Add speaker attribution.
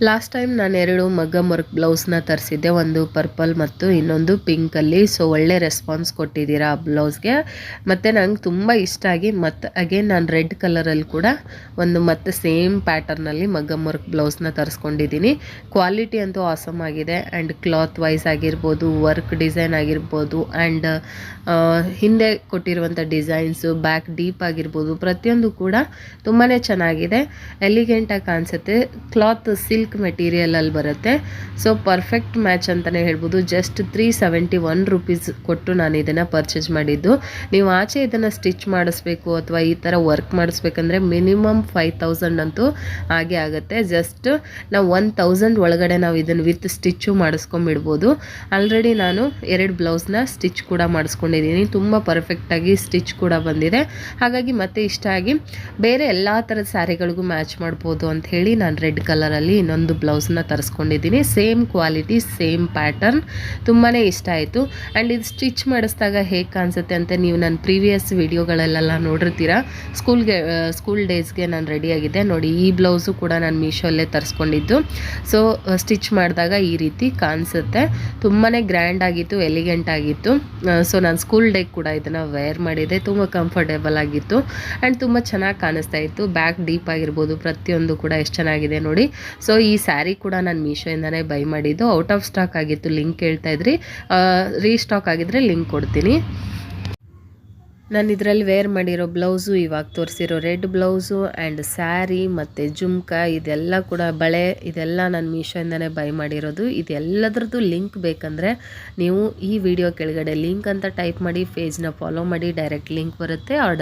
Speaker 1: Last time ನಾನು 2 ಮಗ್ಗಮ್ work ಬ್ಲೌಸ್ನ ತರಿಸಿದ್ದೆ, ಒಂದು ಪರ್ಪಲ್ ಮತ್ತು ಇನ್ನೊಂದು ಪಿಂಕಲ್ಲಿ. ಸೊ ಒಳ್ಳೆ ರೆಸ್ಪಾನ್ಸ್ ಕೊಟ್ಟಿದ್ದೀರಾ ಆ ಬ್ಲೌಸ್ಗೆ, ಮತ್ತು ನಂಗೆ ತುಂಬ ಇಷ್ಟ ಆಗಿ ಮತ್ತು ಅಗೇನ್ ನಾನು ರೆಡ್ ಕಲರಲ್ಲಿ ಕೂಡ ಒಂದು ಮತ್ತು ಸೇಮ್ ಪ್ಯಾಟರ್ನಲ್ಲಿ ಮಗ್ಗಮ್ ವರ್ಕ್ ಬ್ಲೌಸ್ನ ತರಿಸ್ಕೊಂಡಿದ್ದೀನಿ. ಕ್ವಾಲಿಟಿ ಅಂತೂ ಆಸಮ್ ಆಗಿದೆ, ಆ್ಯಂಡ್ ಕ್ಲಾತ್ ವೈಸ್ ಆಗಿರ್ಬೋದು, ವರ್ಕ್ ಡಿಸೈನ್ ಆಗಿರ್ಬೋದು, ಆ್ಯಂಡ್ ಹಿಂದೆ ಕೊಟ್ಟಿರುವಂಥ ಡಿಸೈನ್ಸು, ಬ್ಯಾಕ್ ಡೀಪ್ ಆಗಿರ್ಬೋದು, ಪ್ರತಿಯೊಂದು ಕೂಡ ತುಂಬಾ ಚೆನ್ನಾಗಿದೆ, ಎಲಿಗೆಂಟಾಗಿ ಕಾಣಿಸುತ್ತೆ. ಕ್ಲಾತ್ ಸಿಲ್ಕ್ ಮೆಟೀರಿಯಲಲ್ಲಿ ಬರುತ್ತೆ. ಸೊ ಪರ್ಫೆಕ್ಟ್ ಮ್ಯಾಚ್ ಅಂತಲೇ ಹೇಳ್ಬೋದು. ಜಸ್ಟ್ 371 ರುಪೀಸ್ ಕೊಟ್ಟು ನಾನು ಇದನ್ನು ಪರ್ಚೇಸ್ ಮಾಡಿದ್ದು. ನೀವು ಆಚೆ ಇದನ್ನು ಸ್ಟಿಚ್ ಮಾಡಿಸ್ಬೇಕು ಅಥವಾ ಈ ಥರ ವರ್ಕ್ ಮಾಡಿಸ್ಬೇಕಂದ್ರೆ ಮಿನಿಮಮ್ 5000 ಅಂತೂ ಹಾಗೆ ಆಗುತ್ತೆ. ಜಸ್ಟ್ ನಾವು 1000 ಒಳಗಡೆ ನಾವು ಇದನ್ನು ವಿತ್ ಸ್ಟಿಚ್ಚು ಮಾಡಿಸ್ಕೊಂಬಿಡ್ಬೋದು. ಆಲ್ರೆಡಿ ನಾನು 2 ಬ್ಲೌಸ್ನ ಸ್ಟಿಚ್ ಕೂಡ ಮಾಡಿಸ್ಕೊಂಡಿದ್ದೀನಿ. ತುಂಬ ಪರ್ಫೆಕ್ಟಾಗಿ ಸ್ಟಿಚ್ ಕೂಡ ಬಂದಿದೆ. ಹಾಗಾಗಿ ಮತ್ತೆ ಇಷ್ಟ ಆಗಿ ಬೇರೆ ಎಲ್ಲ ಥರದ ಸ್ಯಾರಿಗಳಿಗೂ ಮ್ಯಾಚ್ ಮಾಡ್ಬೋದು ಅಂತ ಹೇಳಿ ನಾನು ರೆಡ್ ಕಲರಲ್ಲಿ ಇನ್ನೊಂದು ಬ್ಲೌಸ್ನ ತರಿಸ್ಕೊಂಡಿದ್ದೀನಿ. ಸೇಮ್ ಕ್ವಾಲಿಟಿ, ಸೇಮ್ ಪ್ಯಾಟರ್ನ್, ತುಂಬಾ ಇಷ್ಟ ಆಯಿತು. ಆ್ಯಂಡ್ ಇದು ಸ್ಟಿಚ್ ಮಾಡಿಸಿದಾಗ ಹೇಗೆ ಕಾಣಿಸುತ್ತೆ ಅಂತ ನೀವು ನನ್ನ ಪ್ರೀವಿಯಸ್ ವಿಡಿಯೋಗಳಲ್ಲೆಲ್ಲ ನೋಡಿರ್ತೀರ. ಸ್ಕೂಲ್ ಡೇಸ್ಗೆ ನಾನು ರೆಡಿಯಾಗಿದ್ದೆ ನೋಡಿ. ಈ ಬ್ಲೌಸು ಕೂಡ ನಾನು ಮೀಶೋಲ್ಲೇ ತರಿಸ್ಕೊಂಡಿದ್ದು. ಸೊ ಸ್ಟಿಚ್ ಮಾಡಿದಾಗ ಈ ರೀತಿ ಕಾಣಿಸುತ್ತೆ. ತುಂಬಾ ಗ್ರ್ಯಾಂಡ್ ಆಗಿತ್ತು, ಎಲಿಗೆಂಟ್ ಆಗಿತ್ತು. ಸೊ ನಾನು ಸ್ಕೂಲ್ ಡೇಗೆ ಕೂಡ ಇದನ್ನು ವೇರ್ ಮಾಡಿದ್ದೆ. ತುಂಬ ಕಂಫರ್ಟೇಬಲ್ ಆಗಿತ್ತು ಆ್ಯಂಡ್ ತುಂಬ ಚೆನ್ನಾಗಿ ಕಾಣಿಸ್ತಾ ಇತ್ತು. ಬ್ಯಾಕ್ ಡೀಪ್ ಆಗಿರ್ಬೋದು, ಪ್ರತಿಯೊಂದು ಕೂಡ ಎಷ್ಟು ಚೆನ್ನಾಗಿದೆ ನೋಡಿ. ಸೊ ಈ ಸ್ಯಾರಿ ಕೂಡ ನಾನು ಮೀಶೋಯಿಂದನೇ ಬೈ ಮಾಡಿದ್ದು. ಔಟ್ ಆಫ್ ಸ್ಟಾಕ್ ಆಗಿತ್ತು, ಲಿಂಕ್ ಕೇಳ್ತಾ ಇದ್ರಿ. ರೀಸ್ಟಾಕ್ ಆಗಿದ್ರೆ ಲಿಂಕ್ ಕೊಡ್ತೀನಿ. ನಾನು ಇದರಲ್ಲಿ ವೇರ್ ಮಾಡಿರೋ ಬ್ಲೌಸು, ಇವಾಗ ತೋರಿಸಿರೋ ರೆಡ್ ಬ್ಲೌಸು ಆ್ಯಂಡ್ ಸ್ಯಾರಿ ಮತ್ತು ಜುಮ್ಕ, ಇದೆಲ್ಲ ಕೂಡ ಬಳೆ, ಇದೆಲ್ಲ ನಾನು ಮೀಶೋಯಿಂದನೇ ಬೈ ಮಾಡಿರೋದು. ಇದೆಲ್ಲದ್ರದ್ದು ಲಿಂಕ್ ಬೇಕಂದರೆ ನೀವು ಈ ವಿಡಿಯೋ ಕೆಳಗಡೆ ಲಿಂಕ್ ಅಂತ ಟೈಪ್ ಮಾಡಿ, ಪೇಜ್ನ ಫಾಲೋ ಮಾಡಿ, ಡೈರೆಕ್ಟ್ ಲಿಂಕ್ ಬರುತ್ತೆ, ಆರ್ಡರ್